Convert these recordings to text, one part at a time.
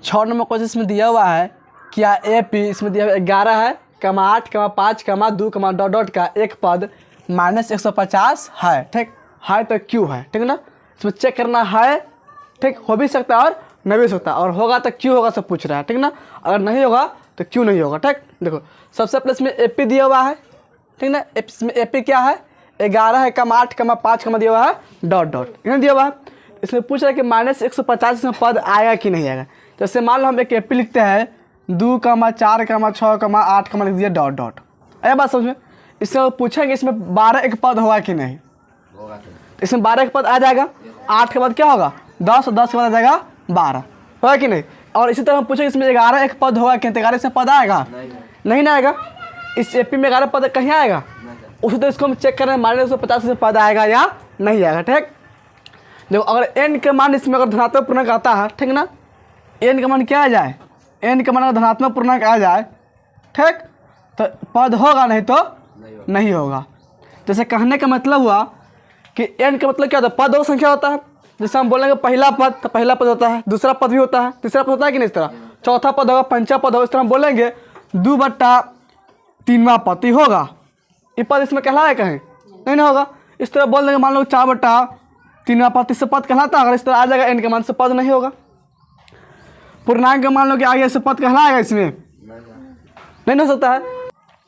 6 number question इसमें दिया हुआ है क्या ए पी इसमें दिया हुआ 11 है कमा 8 कमा 5 कमा 2 कमा डॉट डॉट का एक पद -150 है। ठीक है तो क्यों है, ठीक है ना। इसमें चेक करना है, ठीक हो भी सकता है और नहीं भी सकता, और होगा तो क्यों होगा सब पूछ रहा है, ठीक ना। अगर नहीं होगा तो क्यों नहीं होगा। ठीक देखो सबसे पहले इसमें ए पी दिया हुआ है, ठीक ना। इसमें ए पी क्या है 11 है कमा 8 कमा 5 कमा दिया हुआ है डॉट डॉट इन्हें दिया हुआ है। इसमें पूछ रहा है कि -150 इसमें पद आएगा कि नहीं आएगा। जैसे मान लो हम एक ए पी लिखते हैं 2 कमा 4 कमा 6 कमा 8 कमा लिख दिया डॉट डॉट, आया बात समझ में। इससे पूछेंगे इसमें 12 एक पद होगा कि नहीं, इसमें 12 एक पद आ जाएगा। 8 के बाद क्या होगा 10 और 10 के बाद आ जाएगा 12, होगा कि नहीं। और इसी तरह हम पूछेंगे इसमें 11 एक पद होगा कि 11 से पद आएगा नहीं ना आएगा। इस एपी में 11 पद कहीं आएगा, उसी तरह इसको हम चेक करें -150 से पद आएगा या नहीं आएगा। ठीक देखो अगर n के मान इसमें अगर धनात्मक पूर्णांक आता है, ठीक ना, n का मान क्या आ जाए, n का मान अगर धनात्मक पूर्णांक आ जाए, ठीक तो पद होगा नहीं तो नहीं होगा। जैसे कहने का मतलब हुआ कि n का मतलब क्या होता है, पद दो संख्या होता है। जैसे हम बोलेंगे पहला पद तो पहला पद होता है, दूसरा पद भी होता है, तीसरा पद होता है कि नहीं, इस तरह चौथा पद होगा, पंचम पद होगा। इस तरह हम बोलेंगे 2/3वां पद होगा, ये पद इसमें कहलाए कहीं नहीं ना होगा। इस तरह बोल देंगे मान लो 4/3वां पद, इससे पद कहलाता है। अगर इस तरह आ जाएगा n के मान से पद नहीं होगा। पूर्णांक मान लो कि आगे से पद कहलाएगा, इसमें नहीं हो सकता है।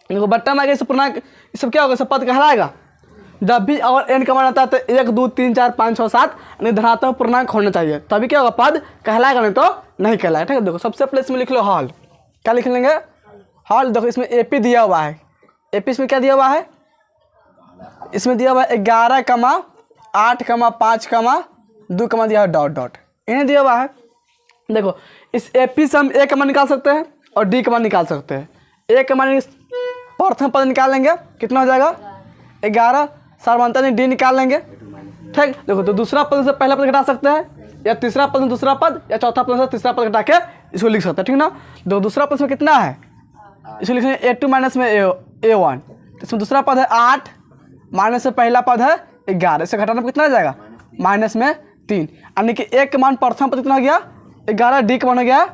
देखो बट्टा में आगे से पूर्णांक ये सब क्या होगा, सब पद कहलाएगा। जब भी अगर n का मान आता है तो 1 2 3 4 5 6 7 यानी धनात्मक पूर्णांक होना चाहिए, तभी क्या होगा पद कहलाएगा, नहीं तो नहीं कहलाएगा। ठीक है देखो सबसे पहले इसमें लिख लो हॉल, क्या लिख लेंगे हॉल। देखो इसमें एपी दिया हुआ है, एपी इसमें क्या दिया हुआ है, इसमें दिया हुआ है 11 कमा 8 कमा 5 कमा 2 कमा दिया है डॉट डॉट, इन्हें दिया हुआ है। देखो इस एपी से हम ए का मान निकाल सकते हैं और डी का मान निकाल सकते हैं। ए का मान प्रथम पद निकालेंगे कितना हो जाएगा 11, सार्वंता नहीं डी निकाल लेंगे। ठीक देखो तो दूसरा पद से पहला पद घटा सकते हैं, या तीसरा पद से दूसरा पद, या चौथा पद से तीसरा पद घटा के इसको लिख सकते हैं, ठीक ना। देखो दूसरा पद में कितना है, इसको लिख लेंगे A2 माइनस में A1, इसमें दूसरा पद है 8 माइनस से पहला पद है 11, इससे घटाना कितना आ जाएगा -3, यानी कि एक मान प्रथम पद कितना हो गया 11, डी का मान हो गया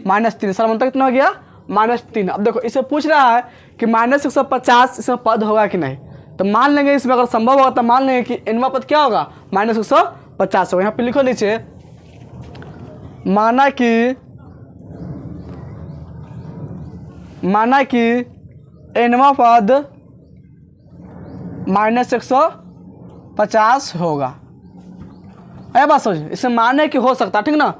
-3, सार्वंता कितना हो गया -3। अब देखो इसे पूछ रहा है कि -150 इसमें पद होगा कि नहीं, तो मान लेंगे इसमें अगर संभव होगा तो मान लेंगे कि इनवा पद क्या होगा -150 होगा। यहाँ पे लिखो नीचे माना कि इनवा पद -150 होगा। है बात समझ, इसे माने कि हो सकता है, ठीक ना,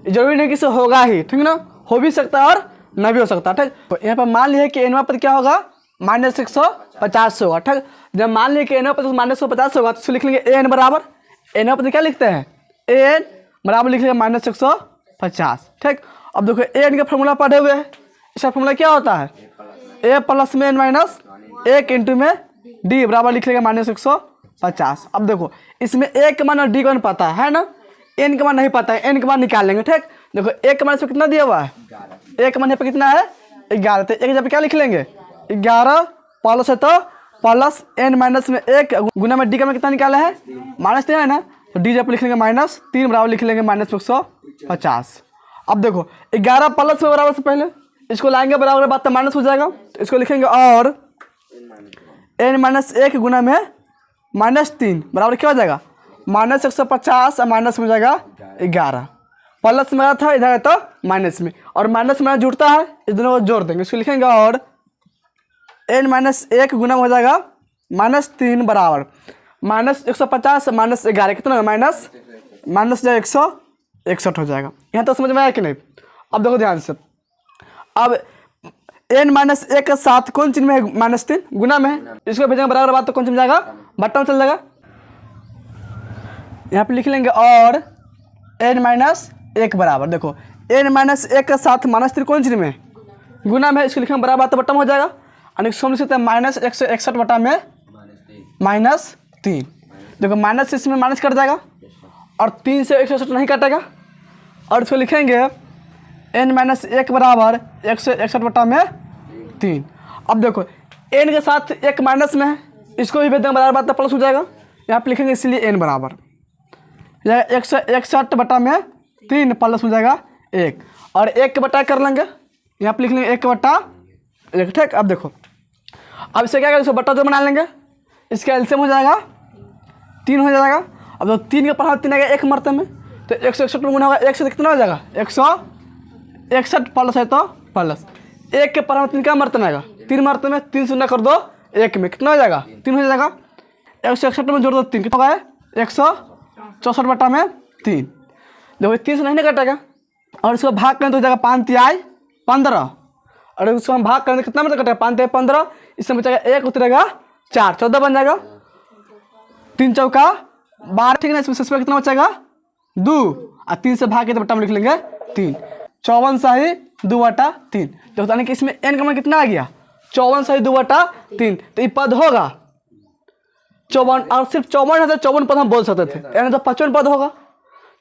जरूरी नहीं कि इसे होगा ही, ठीक ना, हो भी सकता है और नहीं भी हो सकता। ठीक तो यहाँ पर मान लिया कि इनवा पद क्या होगा -150 होगा। ठीक जब मान लिया कि एन पद -150 होगा तो लिख लेंगे एन बराबर, एन पद क्या लिखते हैं एन बराबर लिख लेंगे -150। ठीक अब देखो एन का फॉर्मूला पढ़े हुए हैं, इसका फॉर्मूला क्या होता है ए प्लस में n माइनस 1 इंटू में डी बराबर लिख लेंगे -150। अब देखो इसमें ए का मान और डी का मान पता है ना, एन का मान नहीं पता है, एन का मान निकाल लेंगे। ठीक देखो ए का मान इसमें कितना दिया हुआ है, ए का मान यहाँ पे कितना है 11, तो एक जगह पे क्या लिख लेंगे 11 प्लस है तो प्लस n माइनस में 1 गुना में डी का में कितना निकाला है -3 है ना, तो डी जब लिख लेंगे -3 बराबर लिख लेंगे -150। अब देखो 11 प्लस में बराबर से पहले इसको लाएंगे बराबर बात तो माइनस हो जाएगा, तो इसको लिखेंगे और n माइनस 1 गुना में -3 बराबर क्या हो जाएगा -150 और माइनस में हो जाएगा 11, प्लस में था इधर है तो माइनस में, और माइनस में जुड़ता है इस दोनों को जोड़ देंगे। इसको लिखेंगे और n माइनस 1 गुना हो जाएगा -3 बराबर -150 -11 कितना होगा -161 हो जाएगा। यहाँ तो समझ में आया कि नहीं। अब देखो ध्यान से, अब n माइनस 1 के साथ कौन चिन्ह में है -3 गुना में है, इसको भेजेंगे बराबर बात तो कौन चिन्ह जाएगा बट्टा में चल जाएगा। यहाँ पे लिख लेंगे और n माइनस 1 बराबर, देखो n माइनस 1 के साथ -3 कौन चिन्ह में गुना में है, इसको लिखेंगे बराबर बात तो बट्टा में हो जाएगा, यानी लिख सकते हैं -161 बटा में -3। देखो माइनस इसमें माइनस कट जाएगा और 3 से 161 नहीं कटेगा, और इसको लिखेंगे n माइनस 1 बराबर 161 बटा में 3। अब देखो n के साथ एक माइनस में है, इसको भी भेज देंगे बराबर बात तो प्लस हो जाएगा, यहाँ पे लिखेंगे इसलिए n बराबर 161 बटा में 3 प्लस हो जाएगा 1 और 1 के बटा कर लेंगे, यहाँ पे लिख लेंगे 1/1। ठीक, अब देखो अब इसे क्या करेंगे, इसको बटा 2 बना लेंगे, इसका एलसीएम हो जाएगा 3 हो जाएगा। अब तो 3 का पढ़ा 3 आएगा 1 मरते में, तो 161 में गुना होगा 1 से कितना हो जाएगा 161 प्लस है तो प्लस 1 के पढ़ा 3 का मरते में आएगा 3 मरते में, 3 से गुना कर दो 1 में कितना हो जाएगा 3 हो जाएगा। 161 में जोड़ दो 3 कितना होगा 164 बटा में 3। देखो 3 से नहीं कटेगा और इसको भाग करें तो हो जाएगा 5 तिहाई 15 और उसको हम भाग करें कितना मतलब कटेगा 5 तिहाई 15, इसमें बचेगा 1 उतरेगा 4 14 बन जाएगा। 3 चौका 12 ठीक है ना, इसमें कितना बचेगा 2 और 3 से भाग के तो बट्टा में लिख लेंगे 3। 54 सही 2/3। देखो यानी कि इसमें n का मान कितना आ गया 54 सही 2/3, तो ये पद होगा 54 और सिर्फ 54 पद हम बोल सकते थे, यानी तो 55 पद होगा,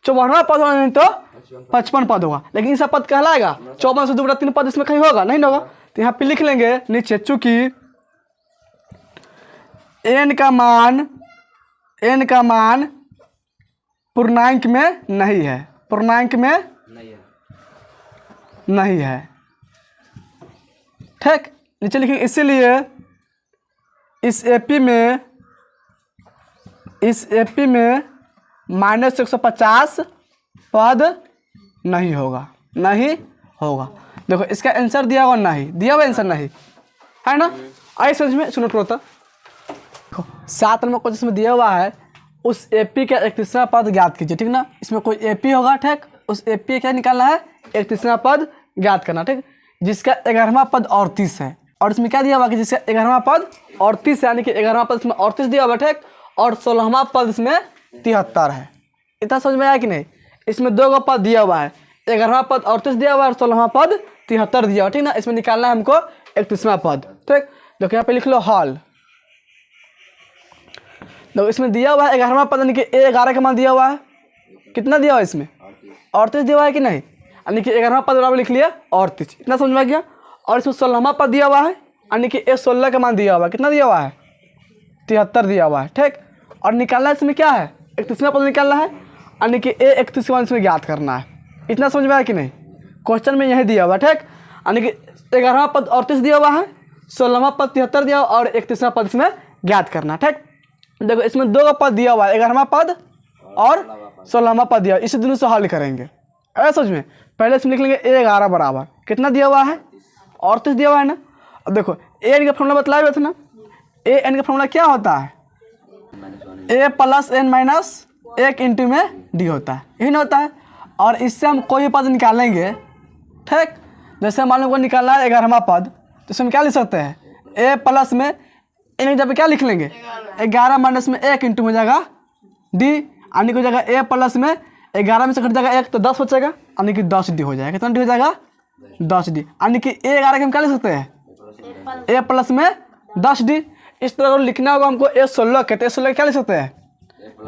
54वां पद होगा नहीं तो 55 पद होगा, लेकिन इसका पद कहलाएगा 54 से 2/3 पद इसमें कहीं होगा नहीं होगा। तो यहाँ पे लिख लेंगे नीचे, चूंकि n का मान पूर्णांक में नहीं है, पूर्णांक में नहीं है। ठीक, नीचे लिखेंगे इसीलिए इस एपी में -150 पद नहीं होगा, नहीं होगा। देखो इसका आंसर दिया हुआ नहीं, दिया हुआ आंसर नहीं है ना। आइए समझ में, सुनो थोड़ा सा। देखो 7 नंबर क्वेश्चन में दिया हुआ है उस एपी का 31वां पद ज्ञात कीजिए, ठीक ना। इसमें कोई एपी होगा, ठीक, उस एपी क्या निकालना है 31वां पद ज्ञात करना, ठीक, जिसका 11वां पद 38 है। और इसमें क्या दिया हुआ कि जिसका 11वां पद 38 है, यानी कि 11वां पद इसमें 38 दिया हुआ, ठीक, और 16वां पद इसमें 73 है। इतना समझ में आया कि नहीं। इसमें 2 पद दिया हुआ है, 11वां पद 38 दिया हुआ है और 16वां पद 73 दिया हुआ, ठीक ना। इसमें निकालना है हमको 31वां पद, ठीक। देखो यहाँ पे लिख लो हॉल। देखो इसमें दिया हुआ है 11वां पद, यानी कि 11 का मान दिया हुआ है, कितना दिया हुआ है इसमें 38 दिया हुआ है कि नहीं, यानी कि 11वां पद बराबर लिख लिया 38। इतना समझ में आ गया। और इसमें 16वां पद दिया हुआ है, यानी कि 16 का मान दिया हुआ है, कितना दिया हुआ है 73 दिया हुआ है, ठीक। और निकालना है इसमें क्या है 31वां पद निकालना है, यानी कि 31 के मान इसमें ज्ञात करना है। इतना समझ में आया कि नहीं। क्वेश्चन में यही दिया हुआ है, ठीक, यानी कि 11वां पद 38 दिया हुआ है, 16वां पद 73 दिया हुआ और 31वां पद इसमें ज्ञात करना, ठीक। देखो इसमें 2 पद दिया हुआ है, 11वां पद और 16वां पद दिया, इसी दोनों से हल करेंगे। ऐसा समझ में, पहले इसमें लिख लेंगे 11 बराबर कितना दिया हुआ है 38 दिया हुआ है ना। अब देखो एन का फॉर्मूला बतलाए हुए थे ना, एन का फॉर्मूला क्या होता है a + n - 1 इंटू में डी होता है, यही ना होता है। और इससे हम कोई भी पद निकालेंगे, ठीक, जैसे मान लो को निकालना है 11वां पद, तो इसमें क्या लिख सकते हैं a प्लस में n की जगह क्या लिख लेंगे 11 - में 1 इंटू में जाएगा डी, यानी कि हो जाएगा a प्लस में 11 में से घट जाएगा 1 तो 10 बचेगा, यानी कि 10 डी हो जाएगा। कितना डी हो जाएगा 10 डी, यानी कि a11 के हम क्या लिख सकते हैं a प्लस में 10 डी। इस तरह को लिखना होगा हमको a16 कहते हैं, a16 क्या लिख सकते हैं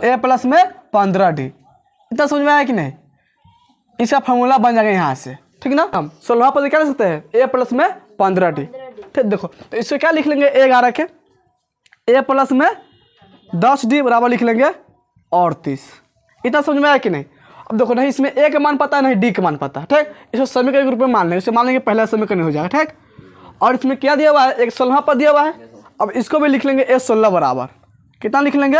a प्लस में 15 डी। इतना समझ में आया कि नहीं। इसका फॉर्मूला बन जाएगा यहाँ से, ठीक ना। हम 16वां पद क्या लिख सकते हैं a प्लस में 15 डी, ठीक। देखो तो इसको क्या लिख लेंगे a11 के a प्लस में 10 डी बराबर लिख लेंगे 38। इतना समझ में आया कि नहीं। अब देखो नहीं इसमें a का मान पता है नहीं डी का मान पता है, ठीक। इसको समीकरण के रूप में मान लेंगे, इसे मान लेंगे पहला समीकरण हो जाएगा, ठीक। और इसमें क्या दिया हुआ है एक 16वां पद दिया हुआ है। अब इसको भी लिख लेंगे a16 बराबर कितना लिख लेंगे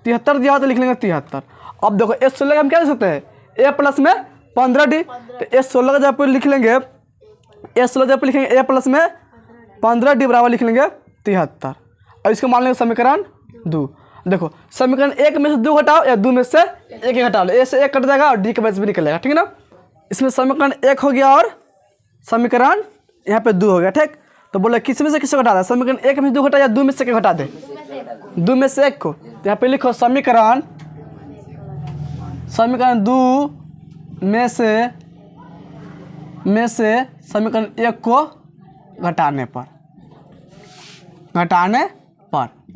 73 दिया हुआ तो लिख लेंगे 73। अब देखो a16 का हम क्या लिख सकते हैं a प्लस में 15 डी, तो a16 का जब लिख लेंगे a16 जब लिखेंगे a प्लस में 15 डी बराबर लिख लेंगे 73। और इसको मान लेंगे समीकरण 2। देखो समीकरण 1 में से 2 घटाओ या 2 में से 1 घटाओ, a से 1 कट जाएगा और डी के वजह से भी निकलेगा, ठीक है ना। इसमें समीकरण 1 हो गया और समीकरण यहाँ पे 2 हो गया, ठीक। तो बोले किस में से किसको घटा दे, समीकरण 1 में से 2 घटा या 2 में से 1 घटा दे 2 में से 1 को। तो यहाँ पे लिखो समीकरण 2 में से समीकरण 1 को घटाने पर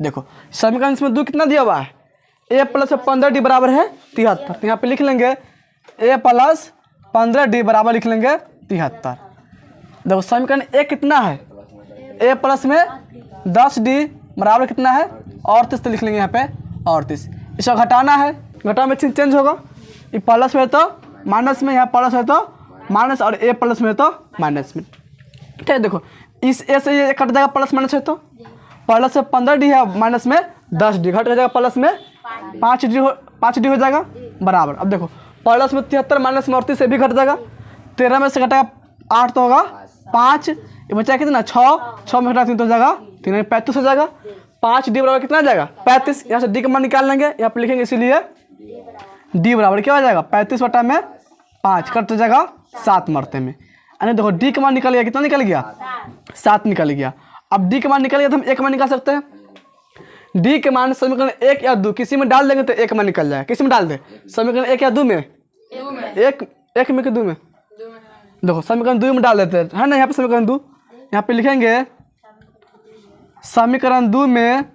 देखो समीकरण इसमें 2 कितना दिया हुआ है a प्लस 15 डी बराबर है 73। तो यहाँ पे लिख लेंगे a प्लस 15 डी बराबर लिख लेंगे 73। देखो समीकरण 1 कितना है a प्लस में 10 डी बराबर कितना है 38, तो लिख लेंगे यहाँ पे 38। इसको घटाना है, घटाने में चेंज होगा, ये प्लस में तो माइनस में, यहाँ प्लस है तो माइनस, और ए प्लस में तो माइनस में। ठीक है, देखो इस ए से ये कट जाएगा, प्लस माइनस है तो प्लस में 15d है, माइनस में 10d, घट जाएगा प्लस में 5d हो जाएगा बराबर। अब देखो प्लस में 73 माइनस में 38 से भी घट जाएगा, 13 में से घटाएगा 8 तो होगा 5, ये बचा कितना 6 में घटा 3 तो हो जाएगा 3 में 35 हो जाएगा। 5d बराबर कितना आ जाएगा 35। यहाँ से d का मान निकाल लेंगे, यहाँ पर लिखेंगे, इसीलिए d बराबर क्या हो जाएगा 35 बटा में 5, कट जाएगा 7 मरते में। यानी देखो d का मान निकल गया, कितना निकल गया 7 निकल गया। अब d का मान निकल गया तो हम एक मान निकाल सकते हैं। d के मान समीकरण 1 या 2 किसी में डाल देंगे तो एक मान निकल जाएगा। किसी में डाल दे, समीकरण 1 या 2 में, एक में कि 2 में, देखो समीकरण 2 में डाल देते हैं, है ना। यहाँ पे समीकरण 2, यहाँ पे लिखेंगे समीकरण 2 में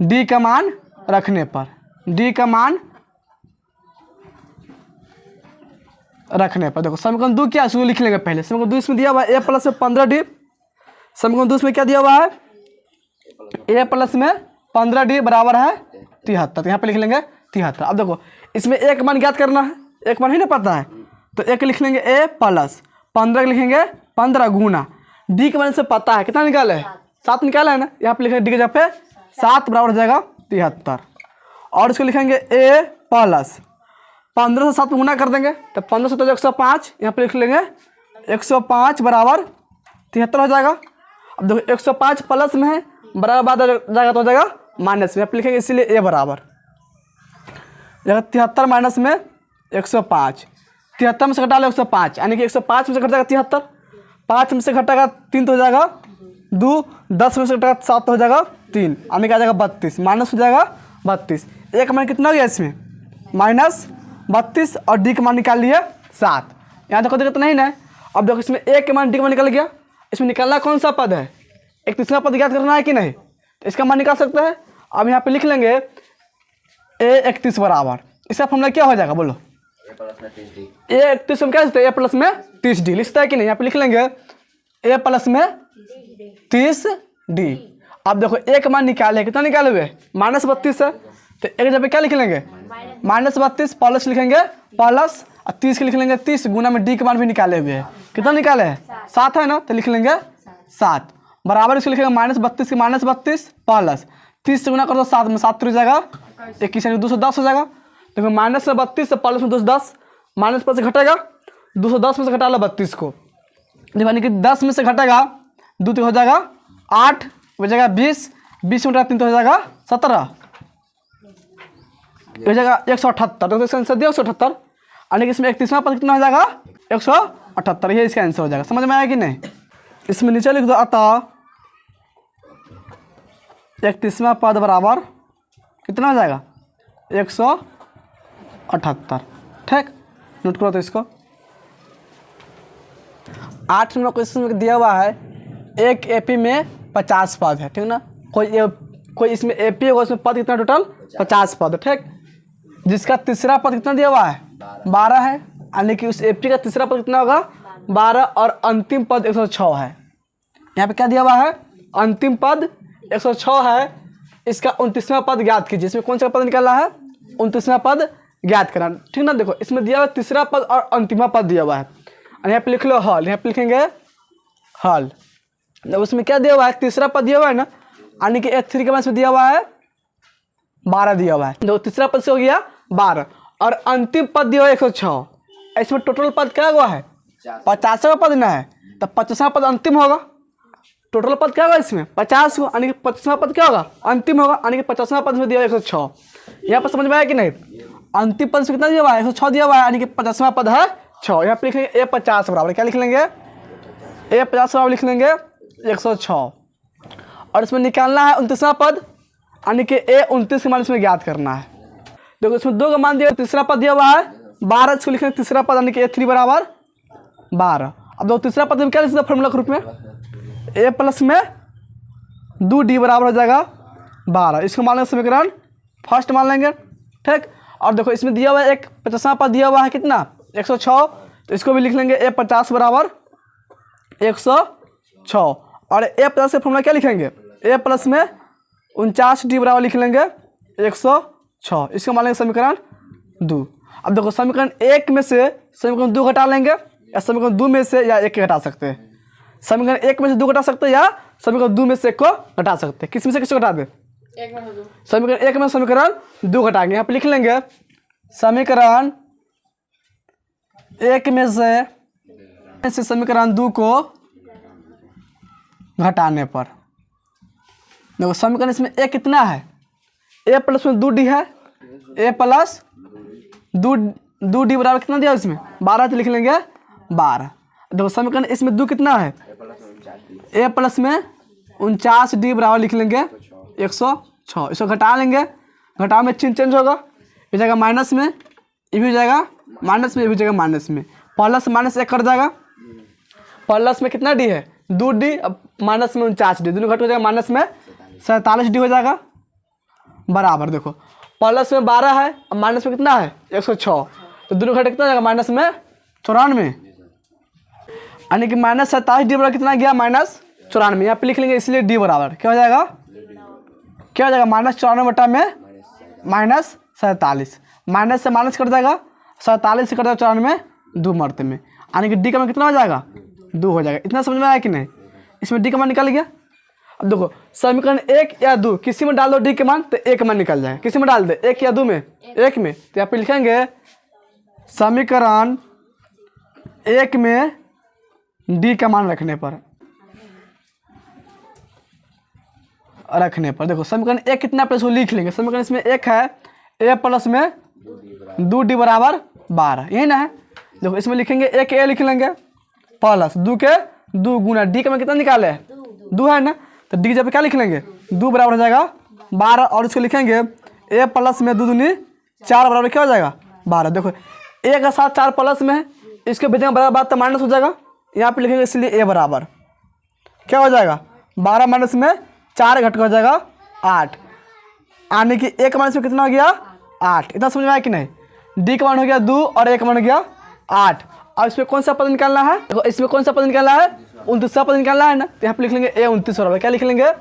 d का मान रखने पर, d का मान रखने पर देखो समीकरण 2 क्या है लिख लेंगे पहले। समीकरण 2 इसमें दिया हुआ है a प्लस में 15d, समीकरण 2 इसमें क्या दिया हुआ है a प्लस में 15d बराबर है 73, तो यहाँ पे लिख लेंगे 73। अब देखो इसमें एक मान ज्ञात करना है, एक मान ही नहीं पता है तो एक लिख लेंगे a प्लस 15 लिखेंगे 15 गुना d के मान से पता है कितना निकाला है 7 निकाला है ना, यहाँ पे लिखेंगे d के जगह पे 7 बराबर हो जाएगा 73। और इसको लिखेंगे a प्लस 15 से 7 गुना कर देंगे तो 15 से तो 105, यहाँ पे लिख लेंगे 105 बराबर 73 हो जाएगा। अब देखो 105 प्लस में है, बराबर बाद जाएगा तो हो जाएगा माइनस में, यहाँ पे लिखेंगे इसीलिए a बराबर 73 माइनस में 105, 73 में से घटा लो 105, यानी कि 105 में से घट जाएगा 73, 5 में से घटाएगा 3 तो हो जाएगा 2, 10 में से घटाएगा 7 तो हो जाएगा 3, यानी कि आ जाएगा 32, माइनस हो जाएगा 32। एक मान कितना हो गया इसमें माइनस 32 और d का मान निकाल लिए 7। यहाँ देखो दिक्कत नहीं ना। अब देखो इसमें a के मान d का मान निकल गया, इसमें निकालना कौन सा पद है, एक तीसरा पद ज्ञात करना है कि नहीं, तो इसका मान निकाल सकते हैं। अब यहाँ पे लिख लेंगे a 31 बराबर, इसका फॉर्मूला क्या हो जाएगा बोलो, a 31 में क्या लिखते हैं a प्लस में 30d लिखता है कि नहीं, यहाँ पे लिख लेंगे a प्लस में 30d। अब देखो एक मान निकाले, कितना निकाले हुए -32 है, तो एक जगह पे क्या लिख लेंगे -32 प्लस लिखेंगे प्लस और 30 के लिख लेंगे 30 गुना में d के मान भी निकाले हुए हैं, कितना निकाले हैं 7 है ना, तो लिख लेंगे 7 बराबर इसको लिखेंगे -32 के -32 प्लस 30 से गुना कर दो 7 में 7 हो जाएगा 21 यानी 210 हो जाएगा। देखो माइनस में 32 से प्लस में 210, माइनस पर से घटेगा 210 में से घटा लो 32 को, देखो यानी कि 10 में से घटेगा 2 तो हो जाएगा 8 हो जाएगा 20, 20 में घटा 3 तो हो जाएगा 17 हो जाएगा 178। तो इसका आंसर दिया 178, यानी कि इसमें 31वां पद कितना हो जाएगा 178, ये इसका आंसर हो जाएगा। समझ में आया कि नहीं। इसमें नीचे लिख दो अतः 31वां पद बराबर कितना हो जाएगा 178। ठीक, नोट करो तो इसको। 8 नंबर क्वेश्चन में दिया हुआ है एक एपी में 50 पद है, ठीक ना, कोई इसमें एपी होगा, उसमें पद कितना टोटल 50 पद, ठीक, जिसका तीसरा पद कितना दिया हुआ है 12 है, यानी कि उस एपी का तीसरा पद कितना होगा 12 और अंतिम पद 106 है। यहाँ पे क्या दिया हुआ है अंतिम पद 106 है, इसका 29वां पद ज्ञात कीजिए। इसमें कौन सा पद निकालना है 29वां पद ज्ञात करना, ठीक ना। देखो इसमें दिया हुआ तीसरा पद और अंतिमा पद दिया हुआ है, यहाँ पे लिख लो हल, यहाँ पे लिखेंगे हल। उसमें क्या दिया हुआ है तीसरा पद दिया हुआ है ना, यानी कि x3 के पास में दिया हुआ है 12 दिया हुआ है, जो तीसरा पद से हो गया 12 और अंतिम पद दिया हुआ है 106। इसमें टोटल पद क्या हुआ है 50वां पद ना है, तो 50वां पद अंतिम होगा। टोटल पद क्या होगा इसमें 50 होगा, यानी कि 25वां पद क्या होगा अंतिम होगा, यानी कि 50वां पद में दिया हुआ 106। यहाँ पर समझ में आया कि नहीं। अंतिम पद से कितना दिया हुआ है 106 दिया हुआ है, यानी कि 50वां पद है 6। यहाँ पे लिख लेंगे a50 बराबर क्या लिख लेंगे a50 बराबर लिख लेंगे 106, और इसमें निकालना है 29वां पद, यानी कि a29 के मान इसमें ज्ञात करना है। देखो इसमें 2 का मान दिया, तीसरा पद दिया हुआ है 12, इसको लिखेंगे तीसरा पद, यानी कि a3 बराबर 12। अब देखो तीसरा पद में क्या लिख सकते फॉर्मूला के रूप में a प्लस में 2d बराबर हो जाएगा 12, इसको मान लेंगे समीकरण फर्स्ट मान लेंगे, ठीक। और देखो इसमें दिया हुआ है एक 50वां पद दिया हुआ है कितना 106, तो इसको भी लिख लेंगे a50 बराबर 106, और a50 से फॉर्मूला क्या लिखेंगे a प्लस में 49d बराबर लिख लेंगे 106, इसको मान लेंगे समीकरण 2। अब देखो समीकरण 1 में से समीकरण 2 घटा लेंगे, या समीकरण 2 में से या 1 घटा सकते हैं। समीकरण 1 में से 2 घटा सकते हैं, या समीकरण 2 में से 1 को घटा सकते हैं। किस में से किसको घटा दे? समीकरण 1 में समीकरण 2 घटाएंगे। यहाँ पे लिख लेंगे समीकरण 1 में से समीकरण 2 को घटाने पर देखो समीकरण इसमें a कितना है, a प्लस में 2d है, a प्लस 2d बराबर कितना दिया इसमें 12, तो लिख लेंगे 12। देखो समीकरण इसमें 2 कितना है, a प्लस में 49d बराबर लिख लेंगे 106। इसको घटा लेंगे, घटाव में चिन्ह चेंज होगा, ये जाएगा माइनस में, ये भी हो जाएगा माइनस में, ये भी जाएगा माइनस में, प्लस माइनस 1 कट जाएगा। प्लस में कितना डी है 2d, अब माइनस में 49d, दोनों घट हो जाएगा, माइनस में 47d हो जाएगा बराबर। देखो प्लस में 12 है, अब माइनस में कितना है 106, तो दोनों घट कितना हो जाएगा माइनस में 94, यानी कि माइनस 47d बराबर कितना गया माइनस 94। यहाँ पे लिख लेंगे इसलिए d बराबर क्या हो जाएगा, क्या हो जाएगा माइनस 94 बटा में माइनस 47, माइनस से माइनस कट जाएगा, 47 से कट जाएगा 94 2 मरते में, यानी कि डी का मान कितना हो जाएगा 2 हो जाएगा। इतना समझ में आया कि नहीं? इसमें डी का मान निकल गया। अब देखो समीकरण 1 या 2 किसी में डाल दो डी के मान तो 1 मान निकल जाए, किसी में डाल दे 1 या 2 में, 1 में, तो यहाँ पे लिखेंगे समीकरण 1 में डी का मान रखने पर देखो समीकरण 1 कितना प्लस वो लिख लेंगे। समीकरण इसमें 1 है, a प्लस में 2d बराबर 12, यही ना है। देखो इसमें लिखेंगे 1 a लिख लेंगे प्लस 2 के 2 गुना डी का मान कितना निकाले 2 है ना, तो डी जब क्या लिख लेंगे 2 बराबर हो जाएगा 12, और इसको लिखेंगे a प्लस में 2 दूनी 4 बराबर क्या हो जाएगा 12। देखो a का साथ 4 प्लस में है, इसके भेजेंगे बराबर बात तो माइनस हो जाएगा, यहाँ पे लिखेंगे इसलिए a बराबर क्या हो जाएगा 12 माइनस में 4 घट हो जाएगा 8, यानी कि 1 माइनस में कितना हो गया 8। इतना समझ में आया कि नहीं? डी का मान हो गया 2 और 1 मान हो गया 8। अब इसमें कौन सा पद निकालना है, देखो इसमें कौन सा पद निकालना है 29 पद निकालना है ना, तो यहाँ पे लिख लेंगे a 29 बराबर क्या लिख लेंगे a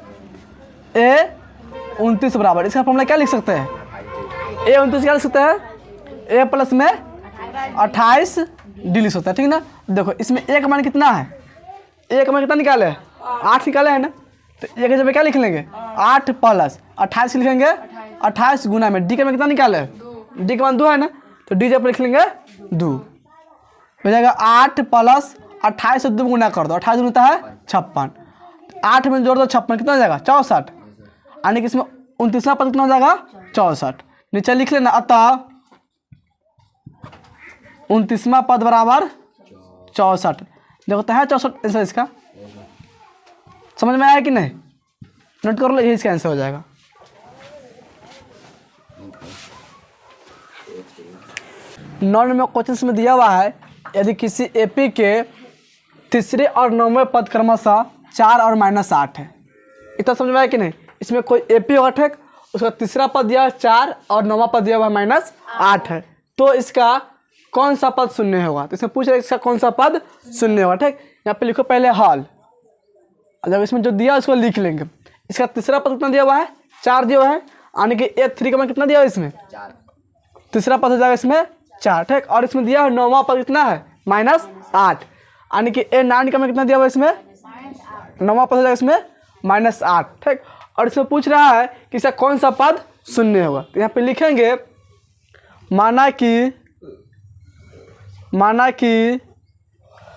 29 बराबर, इसका फॉर्मूला क्या लिख सकते हैं a 29 क्या लिख सकते हैं a प्लस में 28 डी लिख सकते हैं, ठीक ना। देखो इसमें a का मान कितना है, a का मान कितना निकाले 8 निकाले है ना, तो एक जगह क्या लिख लेंगे 8 प्लस 28 लिखेंगे 28 गुना में डी का मान कितना निकाले डी का मान 2 है ना, तो डी जब लिख लेंगे 2 हो जाएगा 8 प्लस 28 से 2 गुना कर दो, 28 होता है 56, 8 में जोड़ दो 56 कितना हो जाएगा 64, यानी कि इसमें 29वां पद कितना हो जाएगा 64। नीचे लिख लेना अतः 29वां पद बराबर 64। देखो तो है 64 आंसर इसका, समझ में आया कि नहीं? नोट कर लो, यही इसका आंसर हो जाएगा। नॉन में क्वेश्चन में दिया हुआ है यदि किसी एपी के तीसरे और 9वें पद क्रमशः 4 और -8 है। इतना समझ में आया कि नहीं? इसमें कोई एपी होगा, ठीक, उसका तीसरा पद दिया 4 और 9वां पद दिया हुआ -8 है, तो इसका कौन सा पद शून्य होगा? तो इसमें पूछ रहे इसका कौन सा पद शून्य होगा, ठीक। यहाँ पे लिखो पहले हॉल, जब इसमें जो दिया उसको लिख लेंगे। इसका तीसरा पद कितना दिया हुआ है 4 दिया हुआ है, यानी कि A3 का मान कितना दिया हुआ है इसमें 4, तीसरा पद हो जाएगा इसमें 4, ठीक। और इसमें दिया है 9वां पद कितना है -8, यानी कि A9 का मान कितना दिया हुआ है इसमें 9वां पद हो जाएगा इसमें -8, ठीक। और इसमें पूछ रहा है कि इसका कौन सा पद शून्य होगा, तो यहाँ पे लिखेंगे माना कि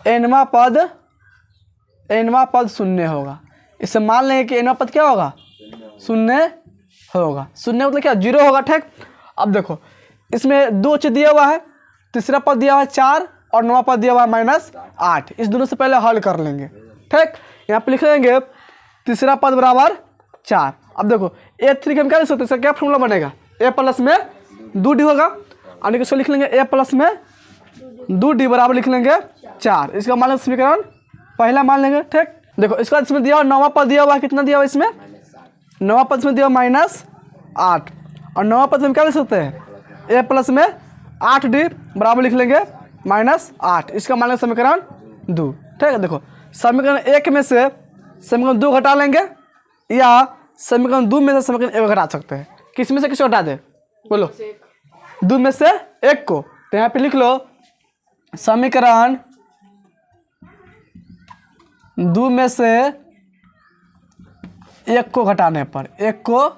nवां पद शून्य होगा। इससे मान लेंगे कि nवां पद क्या होगा शून्य होगा। शून्य मतलब क्या 0 होगा, ठीक। अब देखो इसमें 2 चीज दिया हुआ है, तीसरा पद दिया हुआ है 4 और 9वां पद दिया हुआ है -8। इस दोनों से पहले हल कर लेंगे, ठीक। यहाँ पे लिख लेंगे तीसरा पद बराबर 4। अब देखो A3 के हम क्या लिख सकते हैं, इसका क्या फॉर्मूला बनेगा a प्लस में 2d होगा, यानी कि इसको लिख लेंगे a प्लस में 2d बराबर लिख लेंगे 4। इसका मान लेंगे समीकरण पहला मान लेंगे, ठीक। देखो इसका इसमें दिया हुआ 9वां पद दिया हुआ है, कितना दिया हुआ है इसमें 9वां पद इसमें दिया हुआ -8, और 9वां पद में क्या लिख सकते हैं a प्लस में 8d बराबर लिख लेंगे -8। इसका मान लेंगे समीकरण 2, ठीक है। देखो समीकरण 1 में से समीकरण 2 घटा लेंगे, या समीकरण 2 में से समीकरण 1 घटा सकते हैं। किस में से किसको घटा दे बोलो, 2 में से 1 को, तो यहाँ पे लिख लो समीकरण 2 में से 1 को घटाने पर, 1 को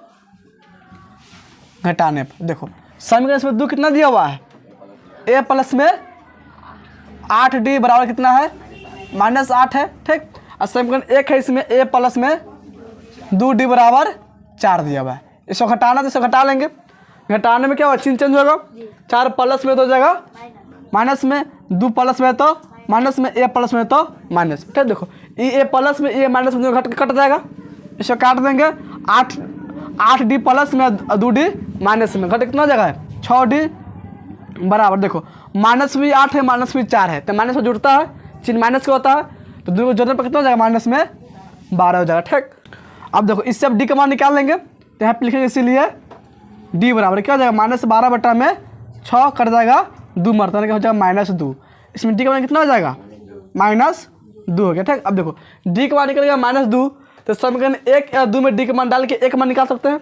घटाने पर देखो समीकरण इसमें 2 कितना दिया हुआ है, a प्लस में 8d बराबर कितना है -8 है, ठीक। और समीकरण 1 है इसमें a प्लस में 2d बराबर 4 दिया हुआ है। इसको घटाना तो इसको घटा लेंगे, घटाने में क्या होगा चिन्ह चेंज होगा, 4 प्लस में तो जगह माइनस में, 2 प्लस में तो माइनस में, a प्लस में तो माइनस, ठीक। देखो ये a प्लस में ये माइनस में कट जाएगा, इसको काट देंगे। 8d प्लस में 2d माइनस में घट कितना जगह है 6d बराबर, देखो माइनस भी 8 है माइनस भी 4 है, तो माइनस में जुड़ता है, चिन्ह माइनस का होता है, तो 2 को जोड़ने पर कितना हो जाएगा माइनस में 12 हो जाएगा, ठीक। अब देखो इससे अब d का मान निकाल लेंगे, तो यहाँ पे लिखेंगे इसीलिए d बराबर क्या हो जाएगा -12 बटा में 6 कट जाएगा 2 मरतबा क्या हो जाएगा -2। इसमें d का मान कितना हो जाएगा -2 हो गया, ठीक। अब देखो d का मान निकलेगा -2, तो समीकरण 1 या 2 में d का मान डाल के 1 मान निकाल सकते हैं।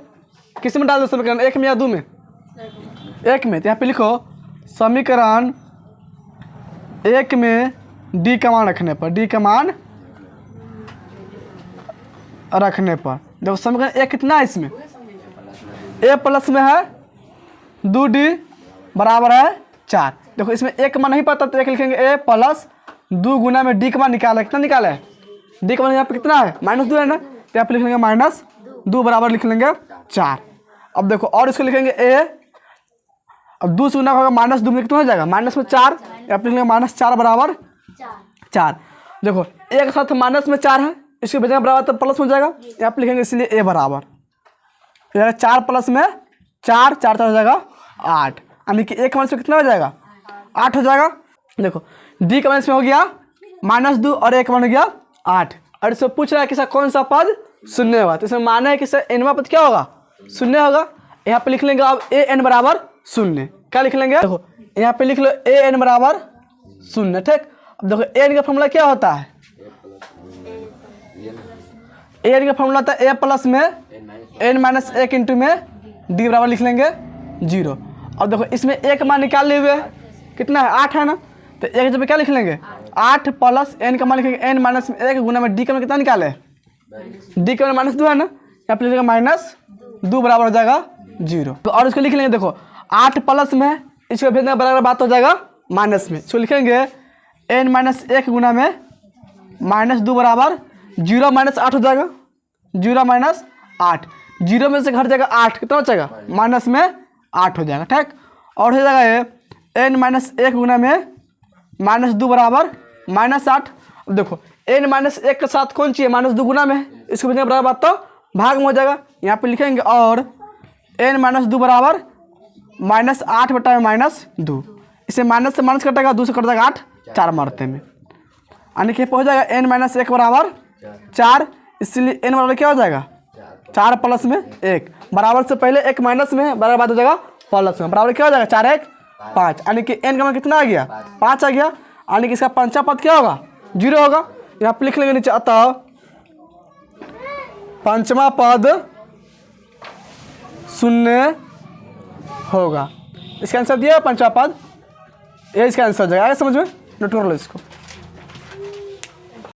किस में डाल दो समीकरण 1 में या 2 में? 1 में। तो यहाँ पे लिखो समीकरण 1 में d का मान रखने पर, d का मान रखने पर देखो समीकरण 1 कितना है इसमें a प्लस में है 2d बराबर है 4। देखो इसमें 1 मान नहीं पता तो 1 लिखेंगे a प्लस 2 गुना में d का मान निकाला है, कितना निकाला है d का मान यहाँ पे कितना है -2 है ना, तो यहाँ पे लिख लेंगे -2 बराबर लिख लेंगे 4। अब देखो और इसको लिखेंगे a, अब 2 से गुना होगा -2 में कितना हो जाएगा माइनस में 4, यहाँ पे लिखेंगे -4 बराबर 4। देखो एक साथ माइनस में 4 है, इसके बजाय बराबर तो प्लस में जाएगा, यहाँ पे लिखेंगे इसलिए a बराबर 4 प्लस में 4 4 हो जाएगा 8, यानी कि 1 माइनस में कितना हो जाएगा 8 हो जाएगा। देखो d का माइनस में हो गया -2 और 1 मान हो गया 8, और इसमें पूछ रहा है कि कौन सा पद शून्य होगा, तो इसमें माना है कि nवां पद क्या होगा शून्य होगा। यहाँ पे लिख लेंगे अब an बराबर 0, क्या लिख लेंगे देखो यहाँ पे लिख लो an बराबर 0, ठीक। अब देखो an का फॉर्मूला क्या होता है, an का फॉर्मूला होता है a प्लस में n-1 इंटू में d बराबर लिख लेंगे 0। अब देखो इसमें 1 मान निकाल लिए हुए कितना है 8 है ना, तो 1 जब क्या लिख लेंगे 8 प्लस n का मान लिखेंगे n-1 गुना में d का मान कितना निकाले d का मान -2 है ना, यहाँ पे लिखेंगे -2 बराबर हो जाएगा 0। तो और इसको लिख लेंगे देखो 8 प्लस में इसको भेजने बराबर बात हो जाएगा माइनस में, इसको लिखेंगे n-1 गुना में -2 बराबर 0 -8 हो जाएगा, 0 -8, 0 में से घट जाएगा 8 कितना हो जाएगा माइनस में 8 हो जाएगा, ठीक। और हो जाएगा ये n-1 गुना में -2 बराबर -8। देखो n-1 के साथ कौन चाहिए -2 गुना में, इसको भेजने बराबर बात तो भाग में हो जाएगा, यहाँ पे लिखेंगे और n-2 बराबर -8 बटा में -2, इसे माइनस से माइनस कटेगा 2 से कट जाएगा 8 4 मरते में, यानी कि पहुँच जाएगा n-1 बराबर 4, इसलिए n बराबर क्या हो जाएगा 4 प्लस में 1 बराबर से पहले 1 माइनस में बराबर बात हो जाएगा प्लस में, बराबर क्या हो जाएगा 4 1 5, यानी कि n का मान कितना आ गया 5 आ गया, यानी कि इसका पंचमा पद क्या होगा 0 होगा। यहाँ पे लिख लेंगे नीचे अतः पंचमा पद 0 होगा। इसका आंसर दिया पंचमा पद, ये इसका आंसर हो जाएगा। समझ में नोट कर लो इसको।